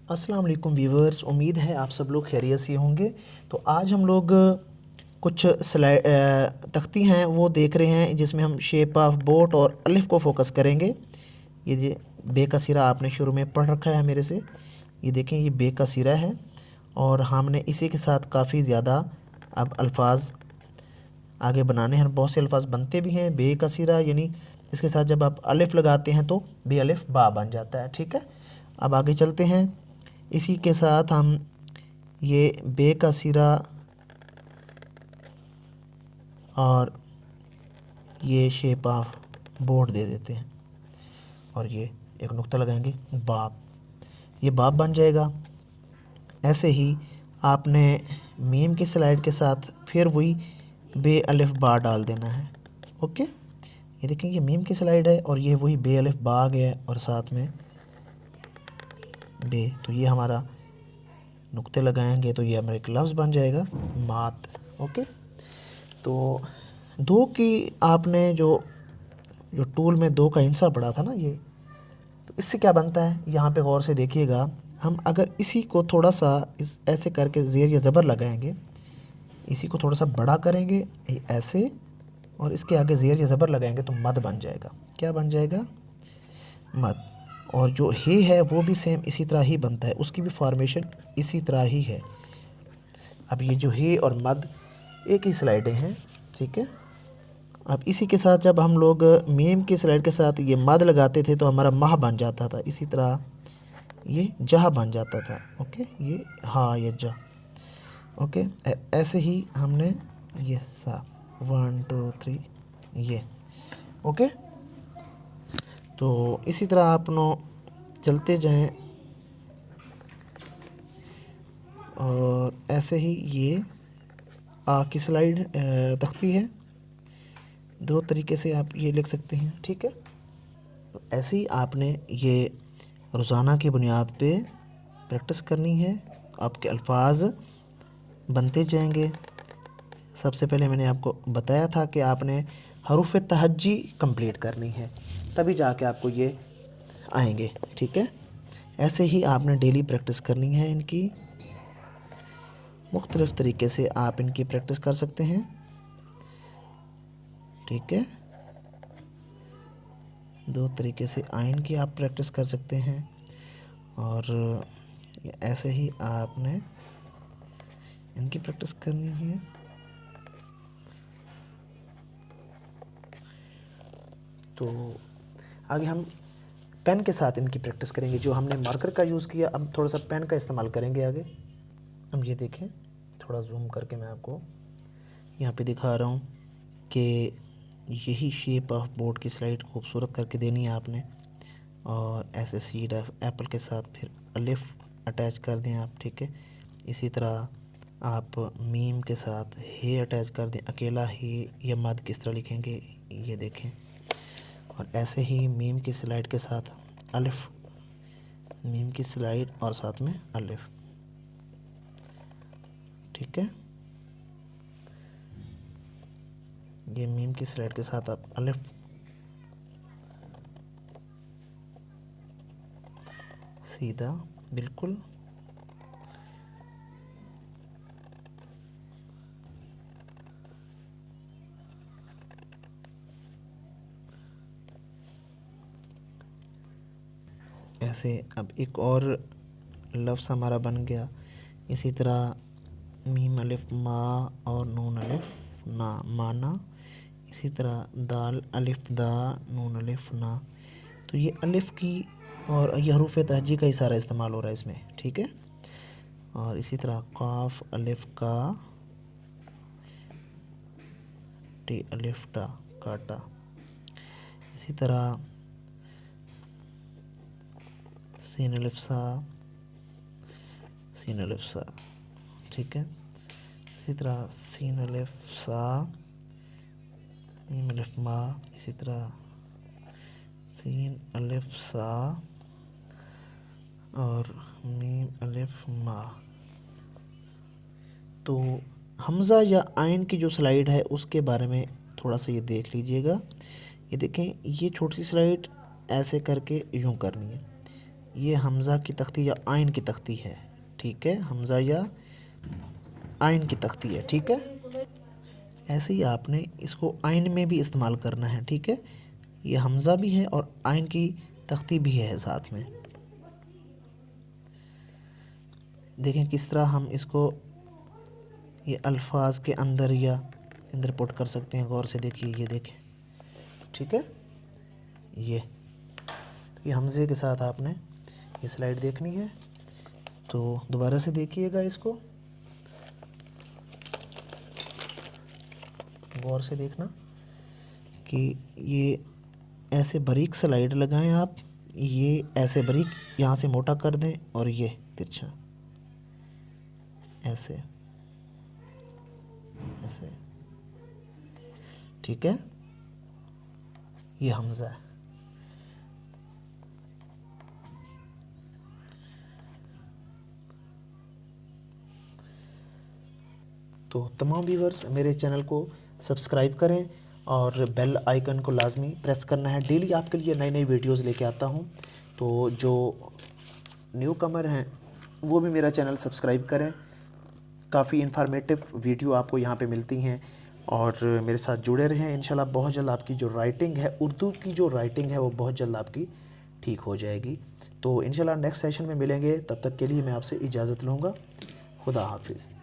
अस्सलाम वालेकुम व्यूवर्स, उम्मीद है आप सब लोग खैरियत से होंगे। तो आज हम लोग कुछ तख्ती हैं वो देख रहे हैं जिसमें हम शेप ऑफ बोट और अलिफ को फोकस करेंगे। ये जे बे का सिरा आपने शुरू में पढ़ रखा है मेरे से। ये देखें, ये बे का सिरा है और हमने इसी के साथ काफ़ी ज़्यादा अब अल्फाज आगे बनाने हैं। बहुत से अल्फाज बनते भी हैं बे का सिरा, यानी इसके साथ जब आप अलिफ लगाते हैं तो बे अलिफ बा बन जाता है। ठीक है, अब आगे चलते हैं। इसी के साथ हम ये बे का सिरा और ये शेप ऑफ बोर्ड दे देते हैं और ये एक नुक्ता लगाएंगे बाब, ये बाब बन जाएगा। ऐसे ही आपने मीम की स्लाइड के साथ फिर वही बे अलिफ बा डाल देना है। ओके, ये देखें, ये मीम की स्लाइड है और ये वही बे अलिफ बा आ गया है और साथ में बे, तो ये हमारा नुक्ते लगाएंगे तो ये हमारा एक लफ्ज़ बन जाएगा मात। ओके, तो दो की आपने जो जो टूल में दो का हिंसा पढ़ा था ना, ये तो इससे क्या बनता है यहाँ पे गौर से देखिएगा। हम अगर इसी को थोड़ा सा इस ऐसे करके ज़ेर या ज़बर लगाएंगे, इसी को थोड़ा सा बड़ा करेंगे ऐसे और इसके आगे ज़ेर या ज़बर लगाएंगे तो मद बन जाएगा। क्या बन जाएगा? मद। और जो हे है वो भी सेम इसी तरह ही बनता है, उसकी भी फॉर्मेशन इसी तरह ही है। अब ये जो हे और मद एक ही स्लाइडें हैं, ठीक है। अब इसी के साथ जब हम लोग मीम की स्लाइड के साथ ये मद लगाते थे तो हमारा माह बन जाता था, इसी तरह ये जहा बन जाता था। ओके, ये हाँ, ये जा। ओके, ऐसे ही हमने ये सा 1 2 3 ये। ओके, तो इसी तरह आप चलते जाएं और ऐसे ही ये आ की स्लाइड तख्ती है, दो तरीके से आप ये लिख सकते हैं। ठीक है, तो ऐसे ही आपने ये रोज़ाना की बुनियाद पे प्रैक्टिस करनी है, आपके अल्फाज बनते जाएंगे। सबसे पहले मैंने आपको बताया था कि आपने हरूफ तहज्जी कंप्लीट करनी है, तभी जाके आपको ये आएंगे। ठीक है, ऐसे ही आपने डेली प्रैक्टिस करनी है इनकी। मुख्तलिफ़ तरीके से आप इनकी प्रैक्टिस कर सकते हैं। ठीक है, दो तरीके से आइन की आप प्रैक्टिस कर सकते हैं और ऐसे ही आपने इनकी प्रैक्टिस करनी है। तो आगे हम पेन के साथ इनकी प्रैक्टिस करेंगे। जो हमने मार्कर का यूज़ किया, अब थोड़ा सा पेन का इस्तेमाल करेंगे आगे। अब ये देखें, थोड़ा जूम करके मैं आपको यहाँ पे दिखा रहा हूँ कि यही शेप ऑफ बोर्ड की स्लाइड खूबसूरत करके देनी है आपने। और ऐसे सीड ऑफ एप्पल के साथ फिर अलिफ अटैच कर दें आप। ठीक है, इसी तरह आप मीम के साथ हे अटैच कर दें, अकेला हे या मद किस तरह लिखेंगे ये देखें। और ऐसे ही मीम की स्लाइड के साथ अलिफ, मीम की स्लाइड और साथ में अलिफ। ठीक है, ये मीम की स्लाइड के साथ आप अलिफ, सीधा बिल्कुल। ऐसे अब एक और लफ्ज़ हमारा बन गया। इसी तरह मीम अलिफ मा और नून अलिफ ना, माना। इसी तरह दाल अलिफ दा, नून अलिफ ना। तो ये अलिफ की और ये हरूफ तहज्जी का ही सारा इस्तेमाल हो रहा है इसमें। ठीक है, और इसी तरह काफ अलिफ का, टी अलिफ टा, काटा। इसी तरह सीन अलिफ सा, सीन अलिफ सा। ठीक है, इसी तरह सीन अलिफ सा, मीम अलिफ मा। इसी तरह सीन अलिफ सा और मीम अलिफ मा। तो हमज़ा या आइन की जो स्लाइड है उसके बारे में थोड़ा सा ये देख लीजिएगा। ये देखें, ये छोटी सी स्लाइड ऐसे करके यूँ करनी है, ये हमज़ा की तख्ती या आइन की तख्ती है, ठीक है, हमज़ा या आइन की तख्ती है, ठीक है। ऐसे ही आपने इसको आइन में भी इस्तेमाल करना है, ठीक है। ये हमज़ा भी है और आइन की तख्ती भी है साथ में। देखें किस तरह हम इसको ये अल्फाज के अंदर या अंदर पुट कर सकते हैं, गौर से देखिए, ये देखें, ठीक है। ये हमज़े के साथ आपने ये स्लाइड देखनी है, तो दोबारा से देखिएगा इसको, गौर से देखना कि ये ऐसे बारीक स्लाइड लगाएं आप, ये ऐसे बारीक यहाँ से मोटा कर दें और ये तिरछा ऐसे ऐसे, ठीक है। ये हमज़ा है। तो तमाम व्यूअर्स मेरे चैनल को सब्सक्राइब करें और बेल आइकन को लाजमी प्रेस करना है। डेली आपके लिए नई नई वीडियोस लेके आता हूं, तो जो न्यू कमर हैं वो भी मेरा चैनल सब्सक्राइब करें। काफ़ी इन्फॉर्मेटिव वीडियो आपको यहाँ पे मिलती हैं और मेरे साथ जुड़े रहें। इंशाल्लाह बहुत जल्द आपकी जो राइटिंग है, उर्दू की जो राइटिंग है, वो बहुत जल्द आपकी ठीक हो जाएगी। तो इंशाल्लाह नेक्स्ट सेशन में मिलेंगे, तब तक के लिए मैं आपसे इजाज़त लूँगा। खुदा हाफिज़।